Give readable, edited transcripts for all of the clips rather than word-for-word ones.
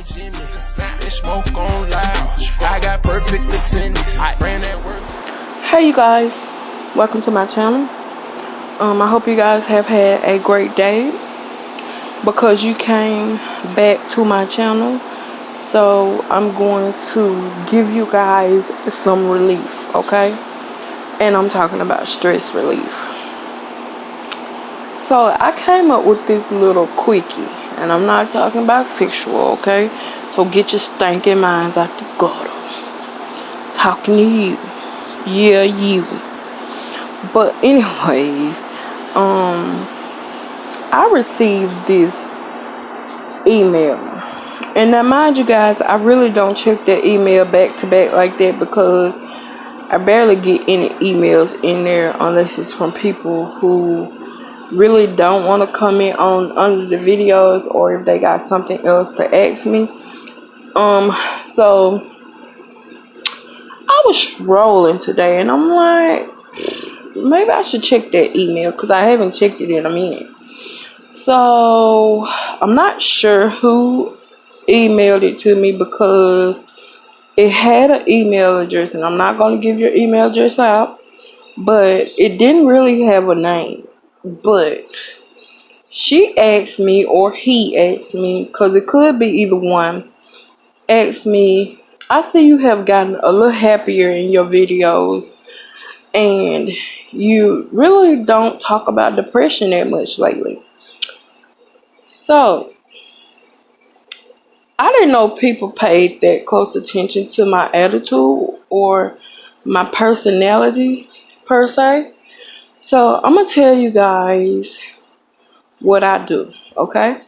Jimmy. And smoke on loud. I got perfect attendance. I ran that work. Hey you guys, welcome to my channel. I hope you guys have had a great day because you came back to my channel. So I'm going to give you guys some relief, okay? And I'm talking about stress relief. So I came up with this little quickie, and I'm not talking about sexual, okay? So get your stinking minds out the gutter. Talking to you. Yeah, you. But anyways, I received this email. And now mind you guys, I really don't check that email back to back like that because I barely get any emails in there unless it's from people who really don't want to comment on under the videos, or if they got something else to ask me. So I was scrolling today and I'm like, maybe I should check that email because I haven't checked it in a minute. So I'm not sure who emailed it to me because it had an email address, and I'm not going to give your email address out, but it didn't really have a name. But she asked me, or he asked me, because it could be either one, asked me, I see you have gotten a little happier in your videos and you really don't talk about depression that much lately. So I didn't know people paid that close attention to my attitude or my personality per se. So I'm gonna tell you guys what I do, okay?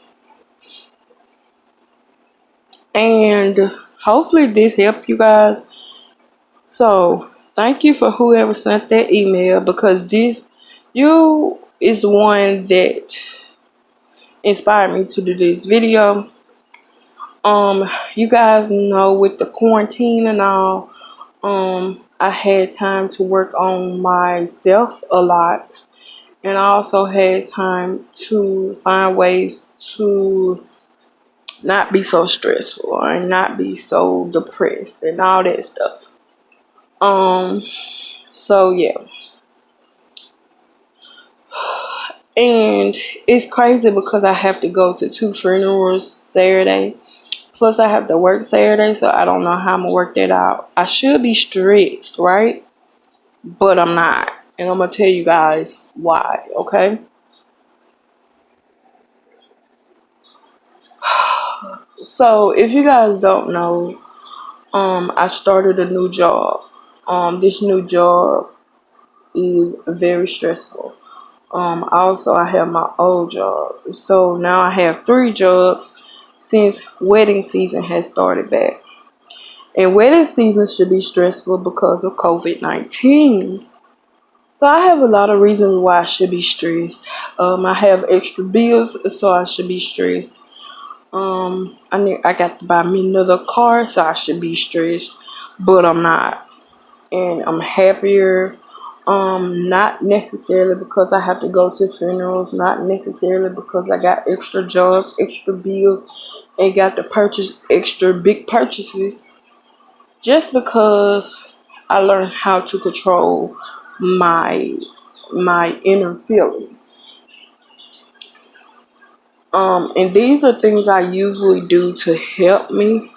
And hopefully this helped you guys. So thank you for whoever sent that email, because you is the one that inspired me to do this video. You guys know, with the quarantine and all, I had time to work on myself a lot, and I also had time to find ways to not be so stressful and not be so depressed and all that stuff. So yeah. And it's crazy because I have to go to 2 funerals Saturday. Plus I have to work Saturday, so I don't know how I'm gonna work that out. I should be stressed, right? But I'm not. And I'm gonna tell you guys why, okay? So if you guys don't know, I started a new job. This new job is very stressful. Also I have my old job. So now I have 3 jobs since wedding season has started back. And wedding season should be stressful because of COVID-19. So I have a lot of reasons why I should be stressed. I have extra bills, so I should be stressed. I got to buy me another car, so I should be stressed, but I'm not. And I'm happier. Not necessarily because I have to go to funerals, not necessarily because I got extra jobs, extra bills, and got to purchase extra big purchases. Just because I learned how to control my inner feelings. And these are things I usually do to help me.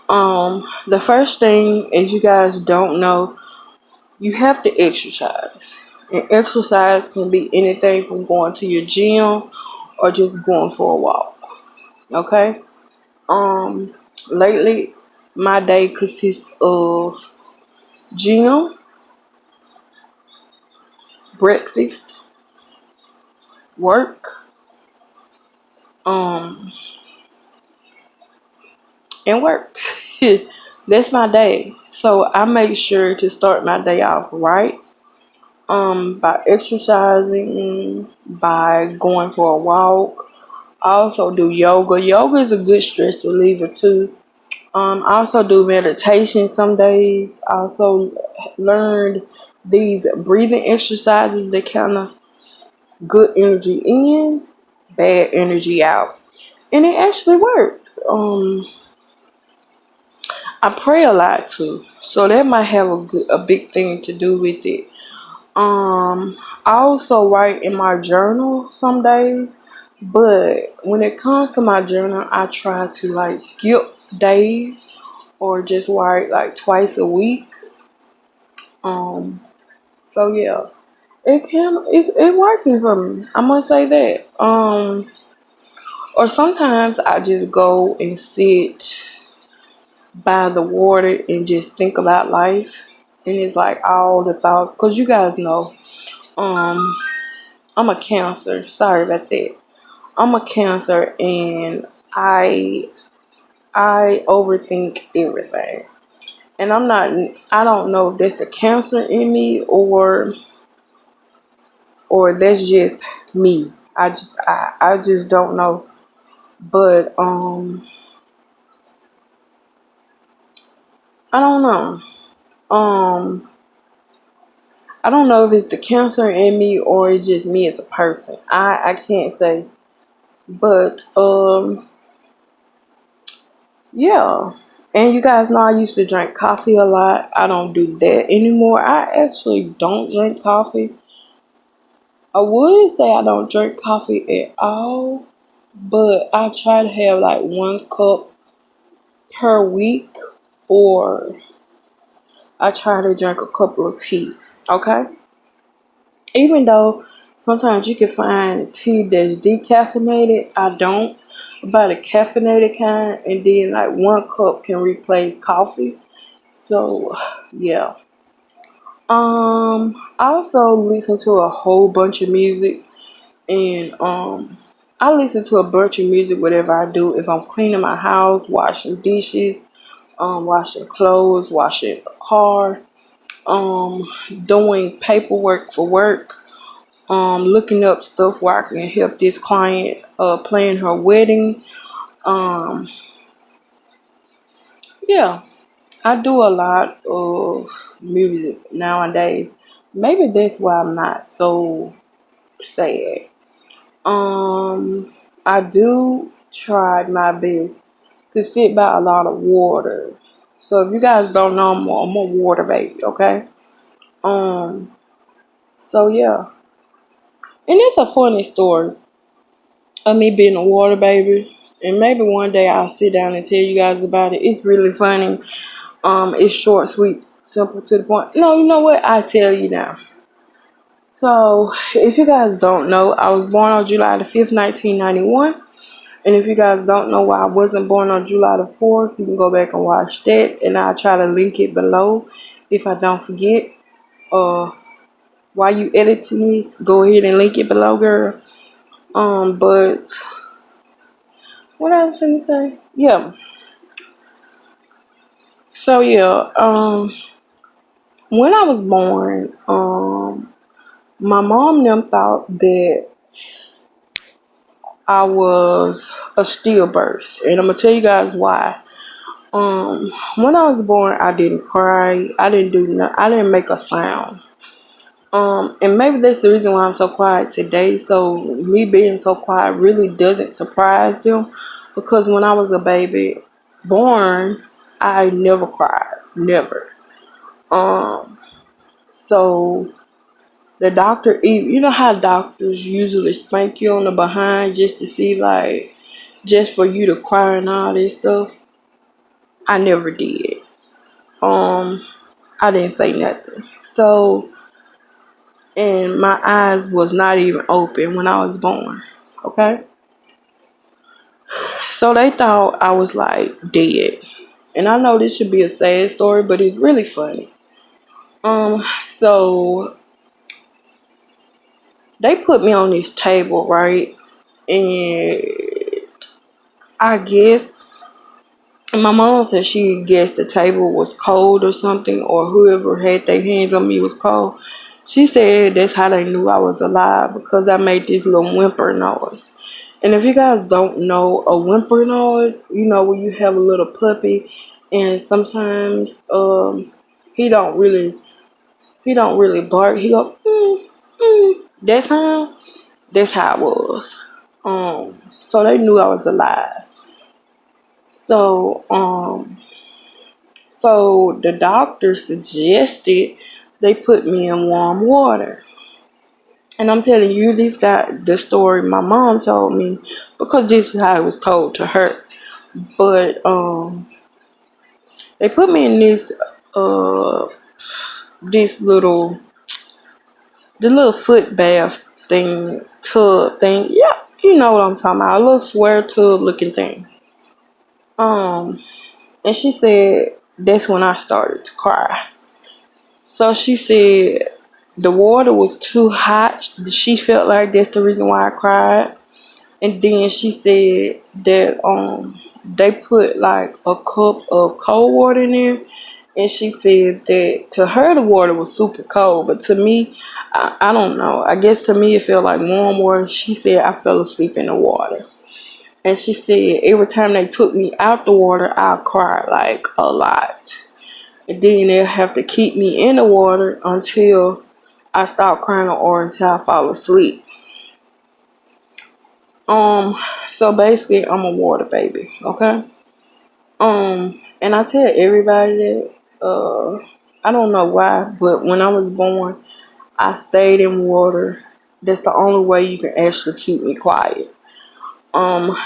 The first thing, as you guys don't know, you have to exercise. And exercise can be anything from going to your gym or just going for a walk. Okay? Lately my day consists of gym, breakfast, work, and work. That's my day. So I make sure to start my day off right. By exercising, by going for a walk. I also do yoga. Yoga is a good stress reliever too. I also do meditation some days. I also learned these breathing exercises that kind of good energy in, bad energy out. and it actually works. I pray a lot too, so that might have a big thing to do with it. I also write in my journal some days, but when it comes to my journal, I try to like skip days or just write like twice a week. Um, so yeah, it's working for me. I must say that. Or sometimes I just go and sit by the water and just think about life, and it's like all the thoughts. Cause you guys know, um, I'm a Cancer. Sorry about that. I'm a Cancer, and I overthink everything. And I'm not. I don't know if that's the Cancer in me or that's just me. I just don't know. But I don't know. Um I don't know if it's the Cancer in me or it's just me as a person. I can't say. But yeah. And you guys know I used to drink coffee a lot. I don't do that anymore. I actually don't drink coffee. I would say I don't drink coffee at all, but I try to have like 1 cup per week, or I try to drink a couple of tea. Okay? Even though sometimes you can find tea that's decaffeinated, I don't buy the caffeinated kind, and then like 1 cup can replace coffee. So yeah. I also listen to a whole bunch of music, and I listen to a bunch of music whatever I do. If I'm cleaning my house, washing dishes, washing clothes, washing the car, um, doing paperwork for work, looking up stuff where I can help this client plan her wedding. Um, yeah, I do a lot of music nowadays. Maybe that's why I'm not so sad. Um, I do try my best to sit by a lot of water. So if you guys don't know, I'm a water baby, okay? Um, so yeah, and it's a funny story of me being a water baby. And maybe one day I'll sit down and tell you guys about it. It's really funny. It's short, sweet, simple, to the point. No, you know what? I tell you now. So, if you guys don't know, I was born on July the 5th, 1991. And if you guys don't know why I wasn't born on July the 4th, you can go back and watch that. And I'll try to link it below if I don't forget. Uh, while you editing this, go ahead and link it below, girl. But what I was gonna say? Yeah. So yeah, when I was born, my mom and them thought that I was a stillbirth, and I'm gonna tell you guys why. When I was born, I didn't cry. I didn't do nothing. I didn't make a sound. And maybe that's the reason why I'm so quiet today. So me being so quiet really doesn't surprise them, because when I was a baby born, I never cried, never. Um, so the doctor, you know how doctors usually spank you on the behind just to see, like, just for you to cry and all this stuff. I never did. Um, I didn't say nothing. So, and my eyes was not even open when I was born. Okay, so they thought I was like dead. And I know this should be a sad story, but it's really funny. Um, so they put me on this table, right? And I guess my mom said she guessed the table was cold or something, or whoever had their hands on me was cold. She said that's how they knew I was alive, because I made this little whimper noise. And if you guys don't know a whimper noise, you know when you have a little puppy, and sometimes he don't really bark. He go That's how it was. Um So they knew I was alive. So so the doctor suggested they put me in warm water. And I'm telling you, this guy, the story my mom told me, because this is how it was told to her. But they put me in uh this little the little foot bath thing, tub thing. Yeah, you know what I'm talking about. A little square tub looking thing. Um, and she said that's when I started to cry. So she said the water was too hot. She felt like that's the reason why I cried. And then she said that they put like a cup of cold water in there, and she said that to her the water was super cold, but to me, I don't know. I guess to me it felt like warm water. She said I fell asleep in the water, and she said every time they took me out the water, I cried like a lot, and then they'll have to keep me in the water until I stop crying or until I fall asleep. Um, so basically, I'm a water baby, okay? And I tell everybody that, I don't know why, but when I was born, I stayed in water. That's the only way you can actually keep me quiet. Um,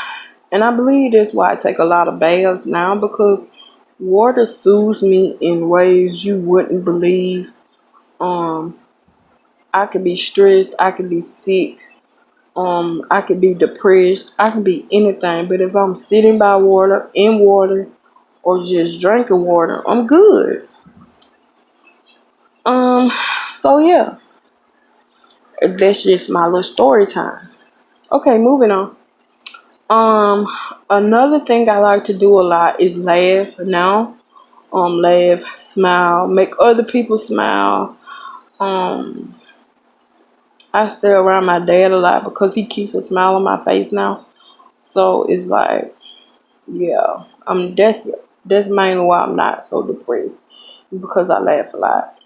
and I believe that's why I take a lot of baths now, because water soothes me in ways you wouldn't believe. Um, I could be stressed, I could be sick, I could be depressed, I could be anything, but if I'm sitting by water, in water, or just drinking water, I'm good. Um, so yeah, that's just my little story time. Okay, moving on. Um, Another thing I like to do a lot is laugh now. Laugh, smile, make other people smile. Um, I stay around my dad a lot because he keeps a smile on my face now. So it's like, yeah, that's mainly why I'm not so depressed, because I laugh a lot.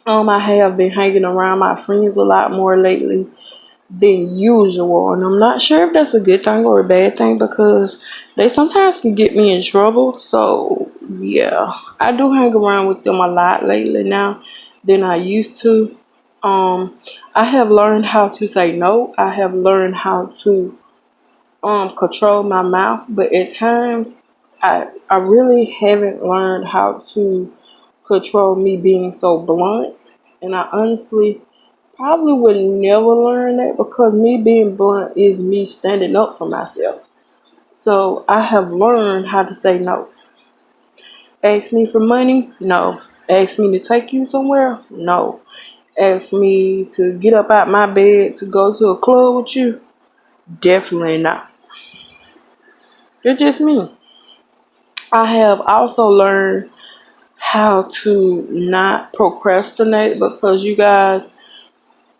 I have been hanging around my friends a lot more lately than usual, and I'm not sure if that's a good thing or a bad thing because they sometimes can get me in trouble. So yeah, I do hang around with them a lot lately now than I used to. I have learned how to say no. I have learned how to control my mouth, but at times I really haven't learned how to control me being so blunt, and I honestly probably would never learn that because me being blunt is me standing up for myself. So I have learned how to say no. Ask me for money? No. Ask me to take you somewhere? No. Ask me to get up out my bed to go to a club with you? Definitely not. It's just me. I have also learned how to not procrastinate because you guys,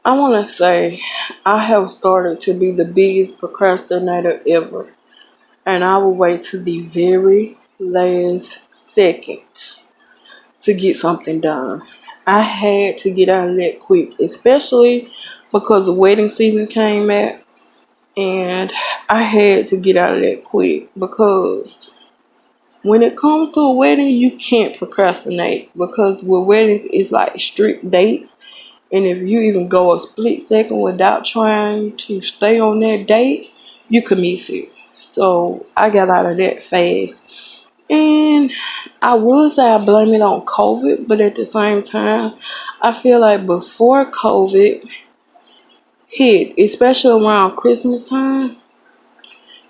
I want to say I have started to be the biggest procrastinator ever. And I will wait to the very last second to get something done. I had to get out of that quick, especially because the wedding season came at, and I had to get out of that quick because when it comes to a wedding, you can't procrastinate because with weddings, it's like strict dates. And if you even go a split second without trying to stay on that date, you could miss it. So I got out of that fast. And I would say I blame it on COVID, but at the same time, I feel like before COVID hit, especially around Christmas time,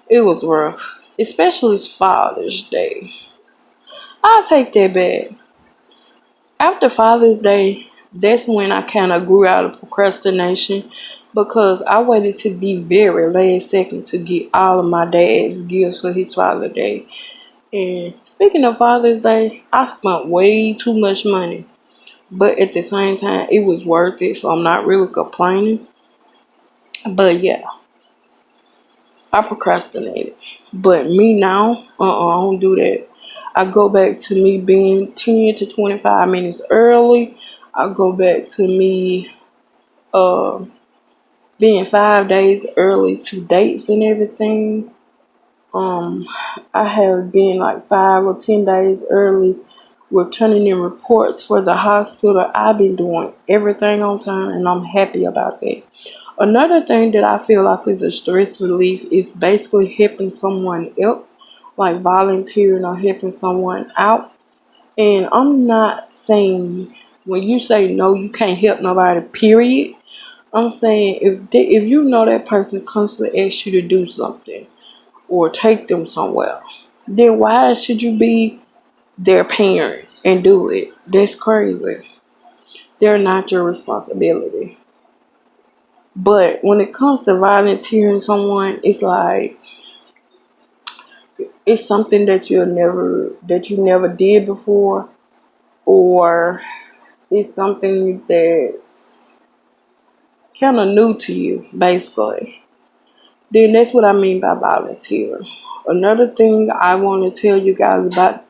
it was rough. Especially Father's Day. I'll take that back. After Father's Day, that's when I kind of grew out of procrastination because I waited to the very last second to get all of my dad's gifts for his Father's Day. And speaking of Father's Day, I spent way too much money, but at the same time, it was worth it, so I'm not really complaining. But yeah, I procrastinated. But me now, I don't do that. I go back to me being 10 to 25 minutes early. I go back to me uh being 5 days early to dates and everything. Um, I have been like 5 or 10 days early with turning in reports for the hospital. I've been doing everything on time and I'm happy about that. Another thing that I feel like is a stress relief is basically helping someone else, like volunteering or helping someone out. And I'm not saying when you say no, you can't help nobody, period. I'm saying if you know that person constantly asks you to do something or take them somewhere, then why should you be their parent and do it? That's crazy. They're not your responsibility. But when it comes to volunteering someone, it's like it's something that you never did before, or it's something that's kind of new to you, basically. Then that's what I mean by volunteering. Another thing I want to tell you guys about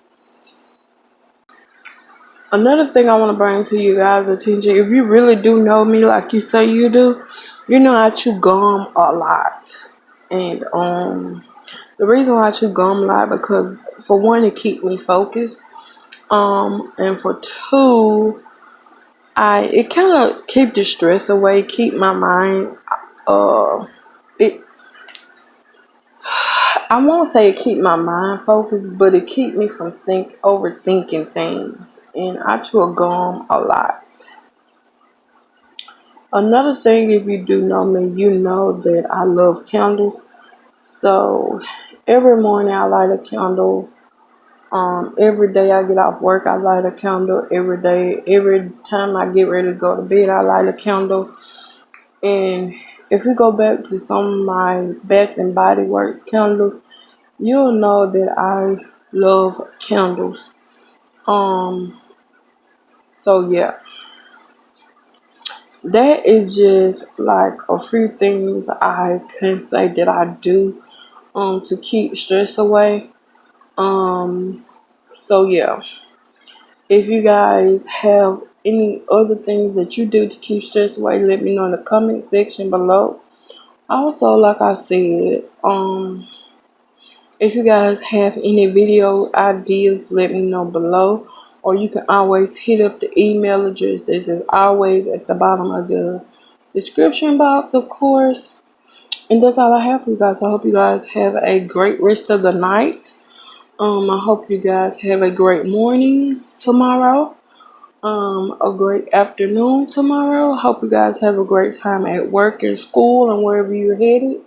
Another thing I want to bring to you guys' attention, if you really do know me like you say you do, you know I chew gum a lot. And the reason why I chew gum a lot because for one it keep me focused. And for two, it kind of keep the stress away, keep my mind it I won't say it keep my mind focused, but it keep me from overthinking things. And I chew a gum a lot. Another thing, if you do know me, you know that I love candles. So every morning I light a candle. Every day I get off work, I light a candle. Every day, every time I get ready to go to bed, I light a candle. And if you go back to some of my Bath and Body Works candles, you'll know that I love candles. Um, so yeah, that is just like a few things I can say that I do to keep stress away. Um, so yeah, if you guys have any other things that you do to keep stress away, let me know in the comment section below. Also, like I said, if you guys have any video ideas, let me know below. Or you can always hit up the email address. This is always at the bottom of the description box, of course. And that's all I have for you guys. I hope you guys have a great rest of the night. I hope you guys have a great morning tomorrow. A great afternoon tomorrow. Hope you guys have a great time at work and school and wherever you're headed.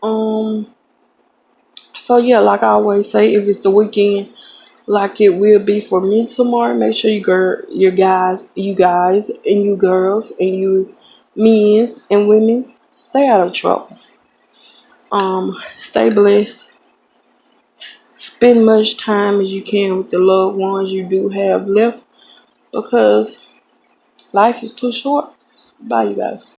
Um, so yeah, like I always say, if it's the weekend, like it will be for me tomorrow, make sure you guys, and you girls, and you men and women, stay out of trouble. Stay blessed. Spend much time as you can with the loved ones you do have left because life is too short. Bye, you guys.